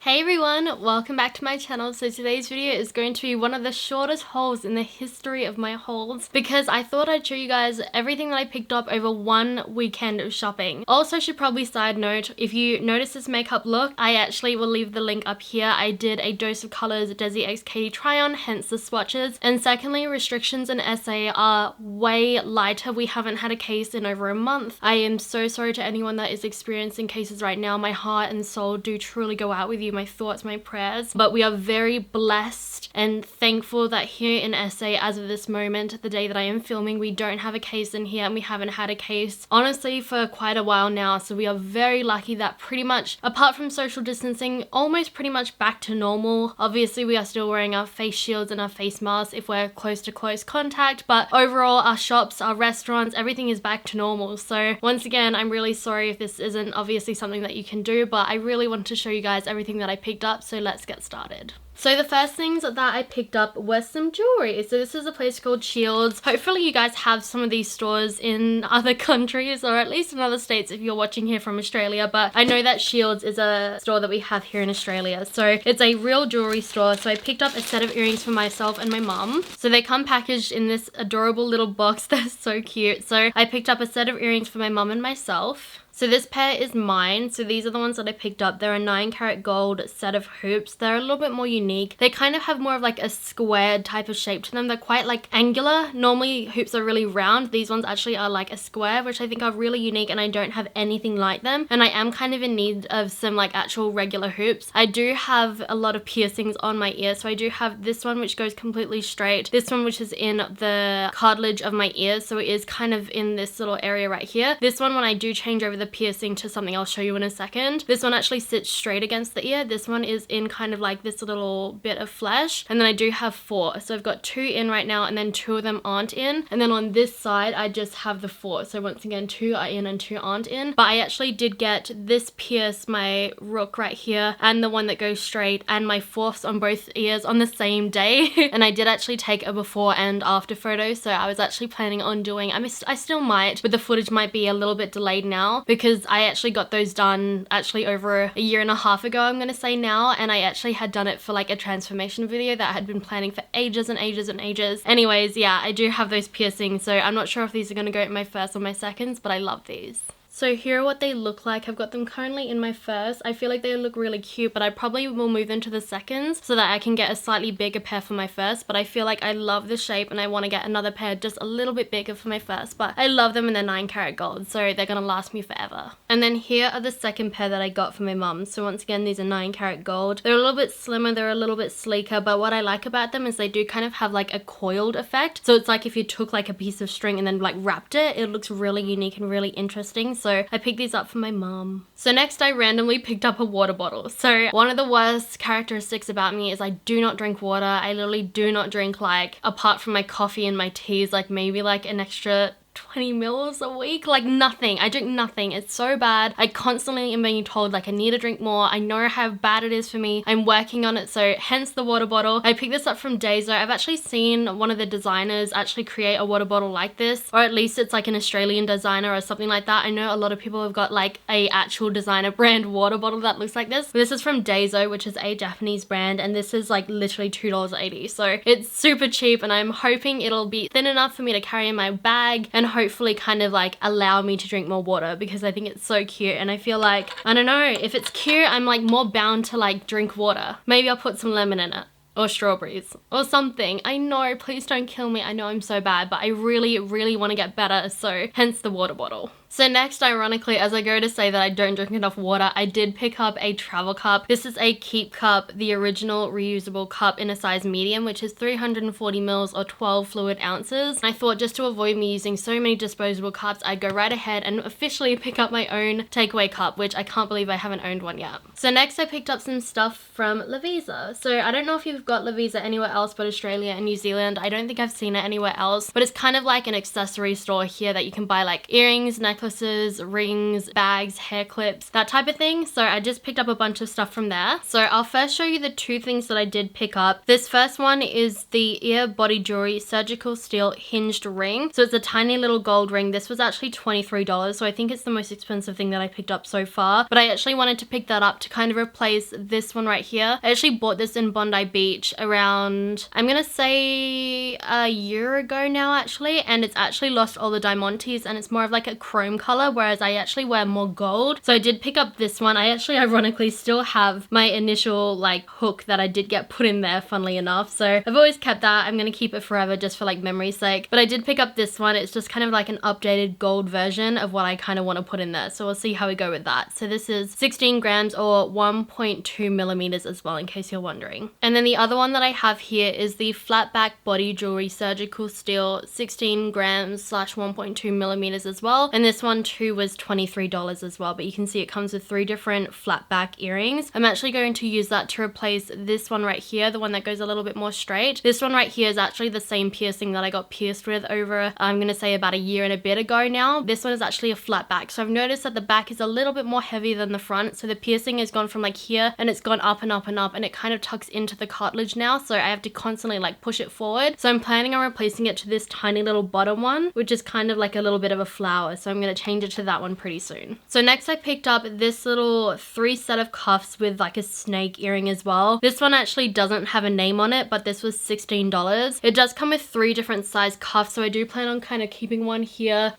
Hey everyone, welcome back to my channel. So today's video is going to be one of the shortest hauls in the history of my hauls because I thought I'd show you guys everything that I picked up over one weekend of shopping. Also, should probably side note, if you notice this makeup look, I actually will leave the link up here. I did a Dose of Colors Desi X Katie try on, hence the swatches. And secondly, restrictions in SA are way lighter. We haven't had a case in over a month. I am so sorry to anyone that is experiencing cases right now. My heart and soul do truly go out with you. My thoughts, my prayers, but we are very blessed and thankful that here in SA, as of this moment, the day that I am filming, we don't have a case in here, and we haven't had a case honestly for quite a while now. So we are very lucky that pretty much, apart from social distancing, almost pretty much back to normal. Obviously we are still wearing our face shields and our face masks if we're close to close contact, but overall our shops, our restaurants, everything is back to normal. So once again, I'm really sorry if this isn't obviously something that you can do, but I really want to show you guys everything that I picked up, so let's get started. So the first things that I picked up was some jewelry. So this is a place called Shiels. Hopefully you guys have some of these stores in other countries, or at least in other states if you're watching here from Australia, but I know that Shiels is a store that we have here in Australia. So it's a real jewelry store. So I picked up a set of earrings for myself and my mum. So they come packaged in this adorable little box. They're so cute. So I picked up a set of earrings for my mum and myself. So this pair is mine. So these are the ones that I picked up. They're a 9-carat gold set of hoops. They're a little bit more unique. They kind of have more of like a squared type of shape to them. They're quite like angular. Normally hoops are really round. These ones actually are like a square, which I think are really unique, and I don't have anything like them. And I am kind of in need of some like actual regular hoops. I do have a lot of piercings on my ear. So I do have this one which goes completely straight. This one which is in the cartilage of my ear. So it is kind of in this little area right here. This one, when I do change over the piercing to something I'll show you in a second, this one actually sits straight against the ear. This one is in kind of like this little bit of flesh, and then I do have 4. So I've got 2 in right now, and then 2 of them aren't in, and then on this side I just have the 4. So once again, 2 are in and 2 aren't in. But I actually did get this pierce, my rook right here, and the one that goes straight, and my 4ths on both ears on the same day. And I did actually take a before and after photo, so I was actually planning on doing, I still might, but the footage might be a little bit delayed now because I actually got those done actually over a year and a half ago, I'm gonna say now, and I actually had done it for like a transformation video that I had been planning for ages and ages and ages. Anyways, yeah, I do have those piercings, so I'm not sure if these are gonna go in my first or my seconds, but I love these. So here are what they look like. I've got them currently in my first. I feel like they look really cute, but I probably will move them to the seconds so that I can get a slightly bigger pair for my first. But I feel like I love the shape and I want to get another pair just a little bit bigger for my first. But I love them, and they're 9-carat gold, so they're gonna last me forever. And then here are the second pair that I got for my mum. So once again, these are 9-carat gold. They're a little bit slimmer, they're a little bit sleeker, but what I like about them is they do kind of have like a coiled effect. So it's like if you took like a piece of string and then like wrapped it, it looks really unique and really interesting. So I picked these up for my mum. So next I randomly picked up a water bottle. So one of the worst characteristics about me is I do not drink water. I literally do not drink, like, apart from my coffee and my teas, like maybe like an extra 20 mils a week, like nothing. I drink nothing. It's so bad. I constantly am being told like I need to drink more. I know how bad it is for me. I'm working on it, so hence the water bottle. I picked this up from Daiso. I've actually seen one of the designers actually create a water bottle like this, or at least it's like an Australian designer or something like that. I know a lot of people have got like a actual designer brand water bottle that looks like this. This is from Daiso, which is a Japanese brand, and this is like literally $2.80. So it's super cheap, and I'm hoping it'll be thin enough for me to carry in my bag and hopefully kind of like allow me to drink more water, because I think it's so cute, and I feel like, I don't know, if it's cute, I'm like more bound to like drink water. Maybe I'll put some lemon in it, or strawberries or something. I know, please don't kill me. I know I'm so bad, but I really, really want to get better, so hence the water bottle. So next, ironically, as I go to say that I don't drink enough water, I did pick up a travel cup. This is a KeepCup, the original reusable cup in a size medium, which is 340 mils or 12 fluid ounces. And I thought, just to avoid me using so many disposable cups, I'd go right ahead and officially pick up my own takeaway cup, which I can't believe I haven't owned one yet. So next I picked up some stuff from Lovisa. So I don't know if you've got Lovisa anywhere else but Australia and New Zealand. I don't think I've seen it anywhere else, but it's kind of like an accessory store here that you can buy like earrings, necklaces, necklaces, rings, bags, hair clips, that type of thing. So I just picked up a bunch of stuff from there. So I'll first show you the two things that I did pick up. This first one is the ear body jewelry surgical steel hinged ring. So it's a tiny little gold ring. This was actually $23, so I think it's the most expensive thing that I picked up so far, but I actually wanted to pick that up to kind of replace this one right here. I actually bought this in Bondi Beach around, I'm gonna say a year ago now actually, and it's actually lost all the diamantes and it's more of like a chrome color, whereas I actually wear more gold. So I did pick up this one. I actually ironically still have my initial like hook that I did get put in there, funnily enough, so I've always kept that. I'm gonna keep it forever just for like memory's sake, but I did pick up this one. It's just kind of like an updated gold version of what I kind of want to put in there, so we'll see how we go with that. So this is 16 grams or 1.2 millimeters as well, in case you're wondering. And then the other one that I have here is the flat back body jewelry surgical steel, 16 grams slash 1.2 millimeters as well, and this one too was $23 as well, but you can see it comes with 3 different flat back earrings. I'm actually going to use that to replace this one right here, the one that goes a little bit more straight. This one right here is actually the same piercing that I got pierced with over, I'm gonna say about a year and a bit ago now. This one is actually a flat back, so I've noticed that the back is a little bit more heavy than the front, so the piercing has gone from like here and it's gone up and up and up, and it kind of tucks into the cartilage now, so I have to constantly like push it forward. So I'm planning on replacing it to this tiny little bottom one, which is kind of like a little bit of a flower, so I'm gonna change it to that one pretty soon. So next I picked up this little 3 set of cuffs with like a snake earring as well. This one actually doesn't have a name on it, but this was $16. It does come with 3 different size cuffs, so I do plan on kind of keeping one here,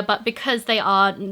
but because they're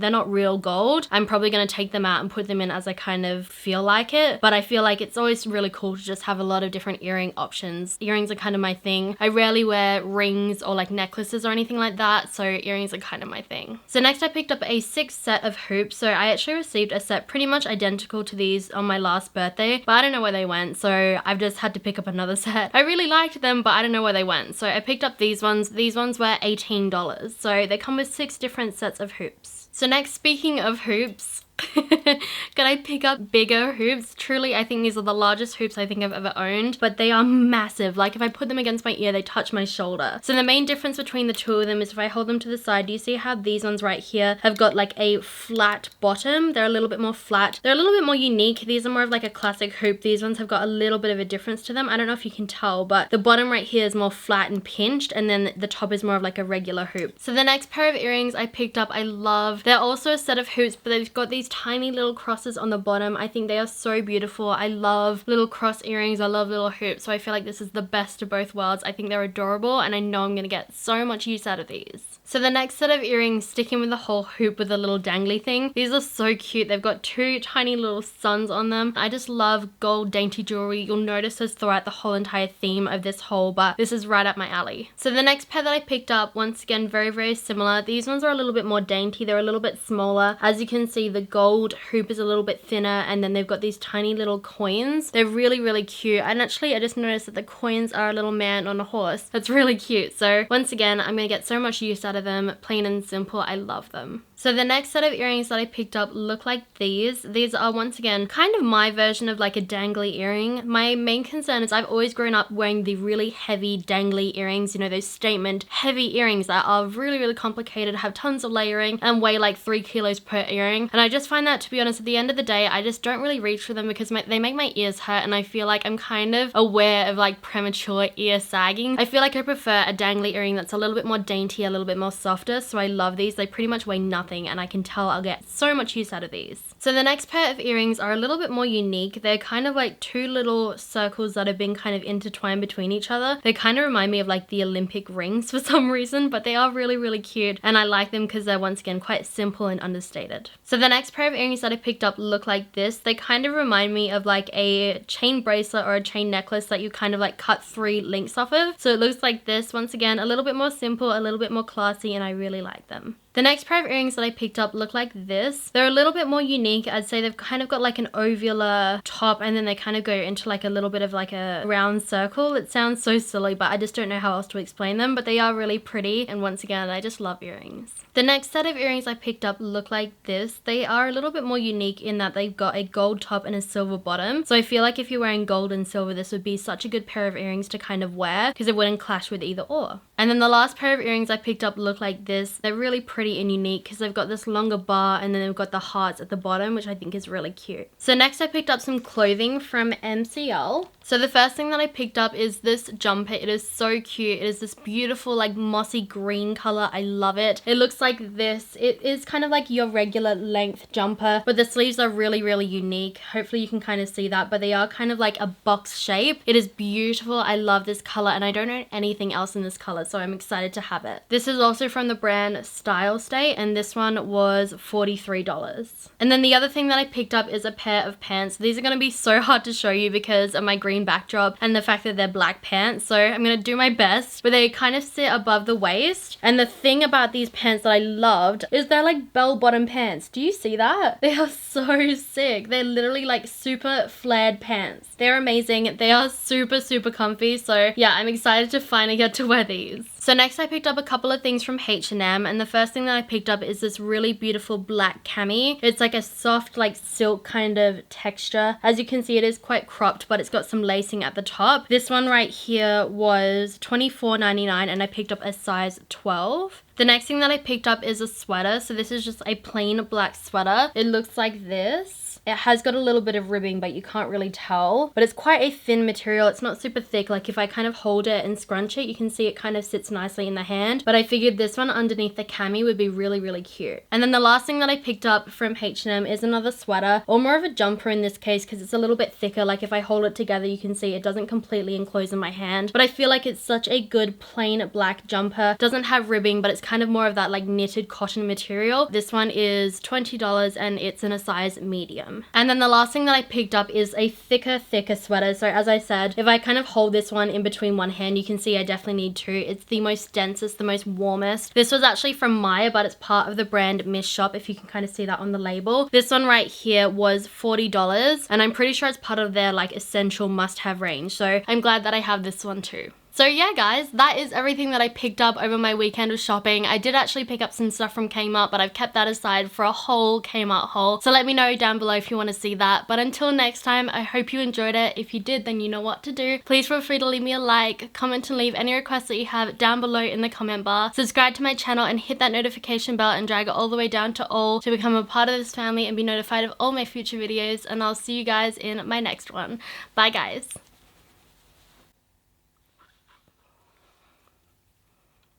not real gold, I'm probably going to take them out and put them in as I kind of feel like it. But I feel like it's always really cool to just have a lot of different earring options. Earrings are kind of my thing. I rarely wear rings or like necklaces or anything like that, so earrings are kind of my thing. So next I picked up a 6 set of hoops. So I actually received a set pretty much identical to these on my last birthday, but I don't know where they went, so I've just had to pick up another set. I really liked them, but I don't know where they went, so I picked up these ones. These ones were $18, so they come with 6 different sets of hoops. So next, speaking of hoops, can I pick up bigger hoops? Truly, I think these are the largest hoops I think I've ever owned, but they are massive. Like if I put them against my ear, they touch my shoulder. So the main difference between the two of them is if I hold them to the side, do you see how these ones right here have got like a flat bottom? They're a little bit more flat. They're a little bit more unique. These are more of like a classic hoop. These ones have got a little bit of a difference to them. I don't know if you can tell, but the bottom right here is more flat and pinched, and then the top is more of like a regular hoop. So the next pair of earrings I picked up, I love. They're also a set of hoops, but they've got these tiny little crosses on the bottom. I think they are so beautiful. I love little cross earrings. I love little hoops, so I feel like this is the best of both worlds. I think they're adorable, and I know I'm gonna get so much use out of these. So the next set of earrings, sticking with the whole hoop with the little dangly thing, these are so cute. They've got 2 tiny little suns on them. I just love gold dainty jewelry. You'll notice this throughout the whole entire theme of this haul, but this is right up my alley. So the next pair that I picked up, once again, very, very similar. These ones are a little bit more dainty. They're a little bit smaller. As you can see, the gold hoop is a little bit thinner, and then they've got these tiny little coins. They're really, really cute. And actually, I just noticed that the coins are a little man on a horse. That's really cute. So once again, I'm gonna get so much use out of them. Plain and simple. I love them. So the next set of earrings that I picked up look like these. These are once again kind of my version of like a dangly earring. My main concern is I've always grown up wearing the really heavy dangly earrings, you know, those statement heavy earrings that are really, really complicated, have tons of layering, and weigh like 3 kilos per earring. And I just find that, to be honest, at the end of the day, I just don't really reach for them because they make my ears hurt, and I feel like I'm kind of aware of like premature ear sagging. I feel like I prefer a dangly earring that's a little bit more dainty, a little bit more softer, so I love these. They pretty much weigh nothing, and I can tell I'll get so much use out of these. So the next pair of earrings are a little bit more unique. They're kind of like 2 little circles that have been kind of intertwined between each other. They kind of remind me of like the Olympic rings for some reason, but they are really, really cute, and I like them because they're once again quite simple and understated. So the next pair of earrings that I picked up look like this. They kind of remind me of like a chain bracelet or a chain necklace that you kind of like cut 3 links off of. So it looks like this. Once again, a little bit more simple, a little bit more classy, and I really like them. The next pair of earrings that I picked up look like this. They're a little bit more unique. I'd say they've kind of got like an ovular top, and then they kind of go into like a little bit of like a round circle. It sounds so silly, but I just don't know how else to explain them, but they are really pretty, and once again, I just love earrings. The next set of earrings I picked up look like this. They are a little bit more unique in that they've got a gold top and a silver bottom. So I feel like if you're wearing gold and silver, this would be such a good pair of earrings to kind of wear because it wouldn't clash with either or. And then the last pair of earrings I picked up look like this. They're really pretty and unique because they've got this longer bar and then they've got the hearts at the bottom, which I think is really cute. So next I picked up some clothing from MCL. So the first thing that I picked up is this jumper. It is so cute. It is this beautiful like mossy green color. I love it. It looks like this. It is kind of like your regular length jumper, but the sleeves are really, really unique. Hopefully you can kind of see that, but they are kind of like a box shape. It is beautiful. I love this color and I don't know anything else in this color, so I'm excited to have it. This is also from the brand Style State and this one was $43. And then the other thing that I picked up is a pair of pants. These are going to be so hard to show you because of my green backdrop and the fact that they're black pants, so I'm going to do my best, but they kind of sit above the waist. And the thing about these pants that I loved is they're like bell-bottom pants. Do you see that? They are so sick. They're literally like super flared pants. They're amazing. They are super, super comfy. So yeah, I'm excited to finally get to wear these. So next I picked up a couple of things from H&M, and the first thing that I picked up is this really beautiful black cami. It's like a soft like silk kind of texture. As you can see, it is quite cropped, but it's got some lacing at the top. This one right here was $24.99 and I picked up a size 12. The next thing that I picked up is a sweater. So this is just a plain black sweater. It looks like this. It has got a little bit of ribbing, but you can't really tell. But it's quite a thin material. It's not super thick. Like if I kind of hold it and scrunch it, you can see it kind of sits nicely in the hand. But I figured this one underneath the cami would be really, really cute. And then the last thing that I picked up from H&M is another sweater, or more of a jumper in this case because it's a little bit thicker. Like if I hold it together, you can see it doesn't completely enclose in my hand. But I feel like it's such a good plain black jumper. Doesn't have ribbing, but it's kind of more of that like knitted cotton material. This one is $20 and it's in a size medium. And then the last thing that I picked up is a thicker sweater. So as I said, if I kind of hold this one in between one hand, you can see I definitely need two. It's the most densest, the most warmest. This was actually from Maya, but it's part of the brand Miss Shop, if you can kind of see that on the label. This one right here was $40 and I'm pretty sure it's part of their like essential must-have range. So I'm glad that I have this one too. So yeah guys, that is everything that I picked up over my weekend of shopping. I did actually pick up some stuff from Kmart, but I've kept that aside for a whole Kmart haul. So let me know down below if you want to see that. But until next time, I hope you enjoyed it. If you did, then you know what to do. Please feel free to leave me a like, comment and leave any requests that you have down below in the comment bar. Subscribe to my channel and hit that notification bell and drag it all the way down to all to become a part of this family and be notified of all my future videos. And I'll see you guys in my next one. Bye guys.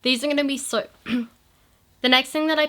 These are going to be so... The next thing that I